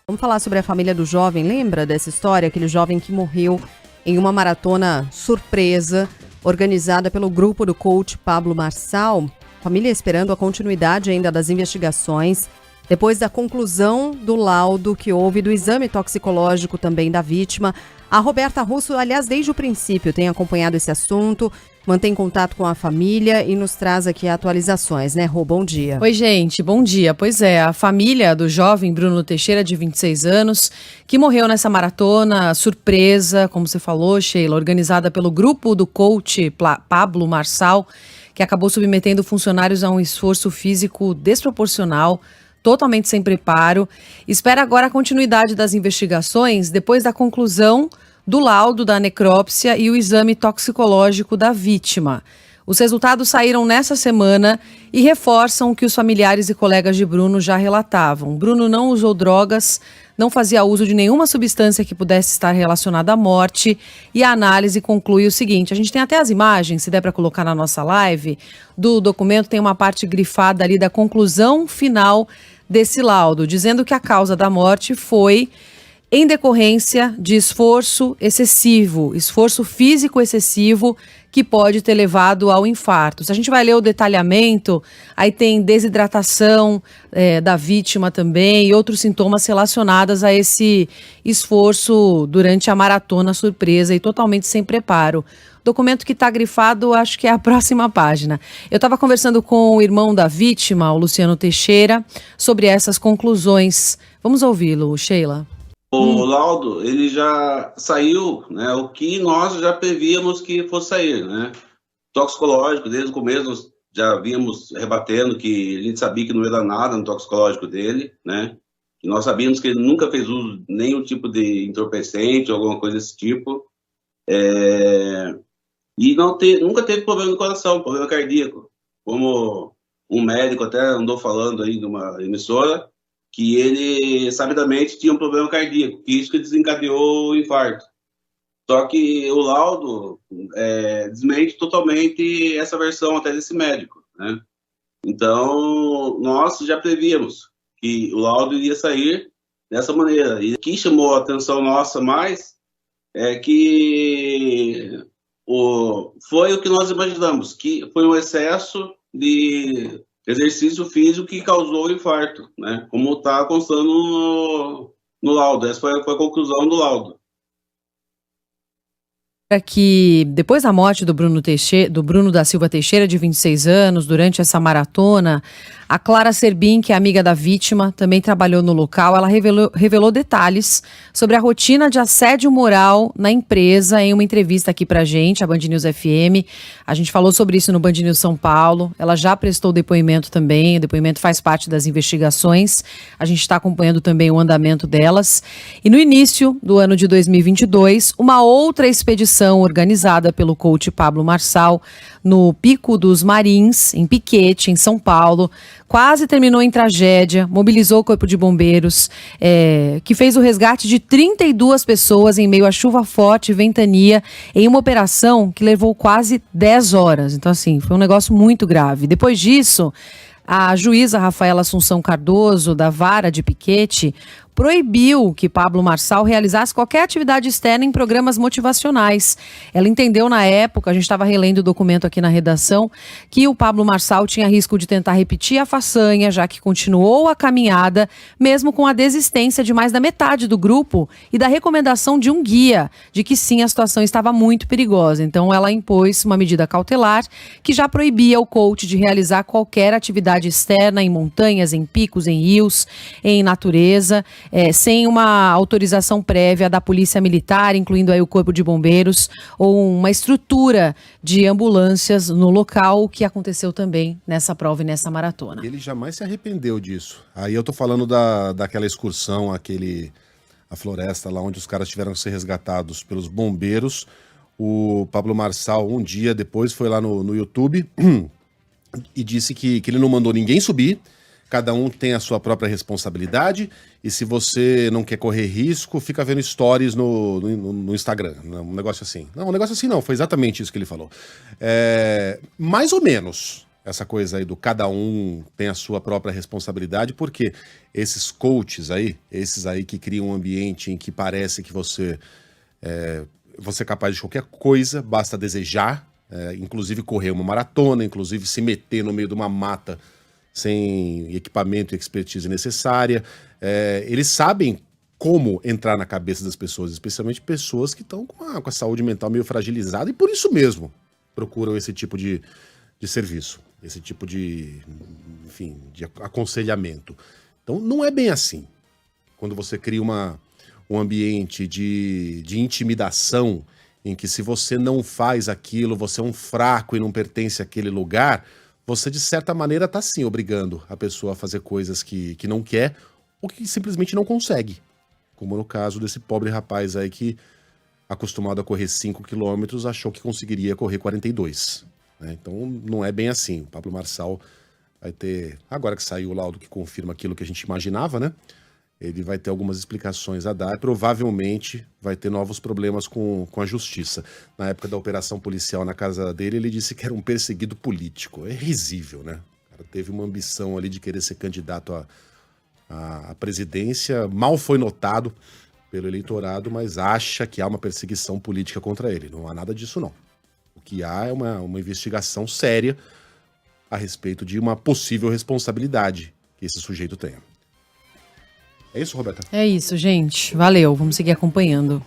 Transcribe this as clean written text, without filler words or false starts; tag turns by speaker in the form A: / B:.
A: Vamos falar sobre a família do jovem. Lembra dessa história? Aquele jovem que morreu em uma maratona surpresa, organizada pelo grupo do coach Pablo Marçal. Família esperando a continuidade ainda das investigações, depois da conclusão do laudo que houve do exame toxicológico também da vítima. A Roberta Russo, aliás, desde o princípio tem acompanhado esse assunto, mantém contato com a família e nos traz aqui atualizações, né, Rô? Bom dia.
B: Oi, gente, bom dia. Pois é, a família do jovem Bruno Teixeira, de 26 anos, que morreu nessa maratona surpresa, como você falou, Sheila, organizada pelo grupo do coach Pablo Marçal, que acabou submetendo funcionários a um esforço físico desproporcional, totalmente sem preparo. Espera agora a continuidade das investigações depois da conclusão do laudo da necrópsia e o exame toxicológico da vítima. Os resultados saíram nessa semana e reforçam o que os familiares e colegas de Bruno já relatavam. Bruno não usou drogas, não fazia uso de nenhuma substância que pudesse estar relacionada à morte, e a análise conclui o seguinte: a gente tem até as imagens, se der para colocar na nossa live, do documento, tem uma parte grifada ali da conclusão final desse laudo, dizendo que a causa da morte foi em decorrência de esforço excessivo, esforço físico excessivo, que pode ter levado ao infarto. Se a gente vai ler o detalhamento, aí tem desidratação da vítima também e outros sintomas relacionados a esse esforço durante a maratona surpresa e totalmente sem preparo. Documento que está grifado, acho que é a próxima página. Eu estava conversando com o irmão da vítima, o Luciano Teixeira, sobre essas conclusões. Vamos ouvi-lo, Sheila.
C: O laudo, ele já saiu, né, o que nós já prevíamos que fosse sair, né? Toxicológico, desde o começo nós já vínhamos rebatendo que a gente sabia que não ia dar nada no toxicológico dele, né? E nós sabíamos que ele nunca fez uso de nenhum tipo de entorpecente ou alguma coisa desse tipo. E nunca teve problema no coração, problema cardíaco. Como um médico até andou falando aí de uma emissora, que ele, sabidamente, tinha um problema cardíaco, que isso que desencadeou o infarto. Só que o laudo desmente totalmente essa versão até desse médico, né? Então, nós já prevíamos que o laudo iria sair dessa maneira. E o que chamou a atenção nossa mais é que foi o que nós imaginamos, que foi um excesso de exercício físico que causou o infarto, né? Como está constando no laudo. Essa foi a conclusão do laudo.
B: Que depois da morte do Bruno da Silva Teixeira, de 26 anos, durante essa maratona, a Clara Serbin, que é amiga da vítima, também trabalhou no local. Ela revelou detalhes sobre a rotina de assédio moral na empresa em uma entrevista aqui pra gente, a Band News FM. A gente falou sobre isso no Band News São Paulo. Ela já prestou depoimento também, o depoimento faz parte das investigações. A gente está acompanhando também o andamento delas. E no início do ano de 2022, uma outra expedição organizada pelo coach Pablo Marçal no Pico dos Marins, em Piquete, em São Paulo, quase terminou em tragédia, mobilizou o Corpo de Bombeiros, que fez o resgate de 32 pessoas em meio a chuva forte e ventania, em uma operação que levou quase 10 horas. Então, assim, foi um negócio muito grave. Depois disso, a juíza Rafaela Assunção Cardoso, da Vara de Piquete, proibiu que Pablo Marçal realizasse qualquer atividade externa em programas motivacionais. Ela entendeu na época, a gente estava relendo o documento aqui na redação, que o Pablo Marçal tinha risco de tentar repetir a façanha, já que continuou a caminhada, mesmo com a desistência de mais da metade do grupo e da recomendação de um guia, de que sim, a situação estava muito perigosa. Então ela impôs uma medida cautelar que já proibia o coach de realizar qualquer atividade externa em montanhas, em picos, em rios, em natureza, sem uma autorização prévia da Polícia Militar, incluindo aí o Corpo de Bombeiros, ou uma estrutura de ambulâncias no local, o que aconteceu também nessa prova e nessa maratona.
D: Ele jamais se arrependeu disso. Aí eu tô falando daquela excursão, a floresta lá onde os caras tiveram que ser resgatados pelos bombeiros. O Pablo Marçal, um dia depois, foi lá no YouTube e disse que ele não mandou ninguém subir. Cada um tem a sua própria responsabilidade, e se você não quer correr risco, fica vendo stories no Instagram. Um negócio assim. Não, um negócio assim não, foi exatamente isso que ele falou. Mais ou menos. essa coisa aí do cada um tem a sua própria responsabilidade, porque esses coaches aí, esses aí que criam um ambiente em que parece que você é capaz de qualquer coisa, basta desejar, inclusive correr uma maratona, inclusive se meter no meio de uma mata sem equipamento e expertise necessária. Eles sabem como entrar na cabeça das pessoas, especialmente pessoas que estão com a saúde mental meio fragilizada e por isso mesmo procuram esse tipo de serviço, esse tipo de aconselhamento. Então não é bem assim. Quando você cria um ambiente de intimidação em que se você não faz aquilo, você é um fraco e não pertence àquele lugar, você de certa maneira está sim obrigando a pessoa a fazer coisas que não quer ou que simplesmente não consegue. Como no caso desse pobre rapaz aí que, acostumado a correr 5 quilômetros, achou que conseguiria correr 42. Então não é bem assim. O Pablo Marçal vai ter, agora que saiu o laudo que confirma aquilo que a gente imaginava, né? Ele vai ter algumas explicações a dar, provavelmente vai ter novos problemas com a justiça. Na época da operação policial na casa dele, ele disse que era um perseguido político. É risível, né? O cara teve uma ambição ali de querer ser candidato à presidência, mal foi notado pelo eleitorado, mas acha que há uma perseguição política contra ele. Não há nada disso, não. O que há é uma investigação séria a respeito de uma possível responsabilidade que esse sujeito tenha. É isso, Roberta?
B: É isso, gente. Valeu. Vamos seguir acompanhando.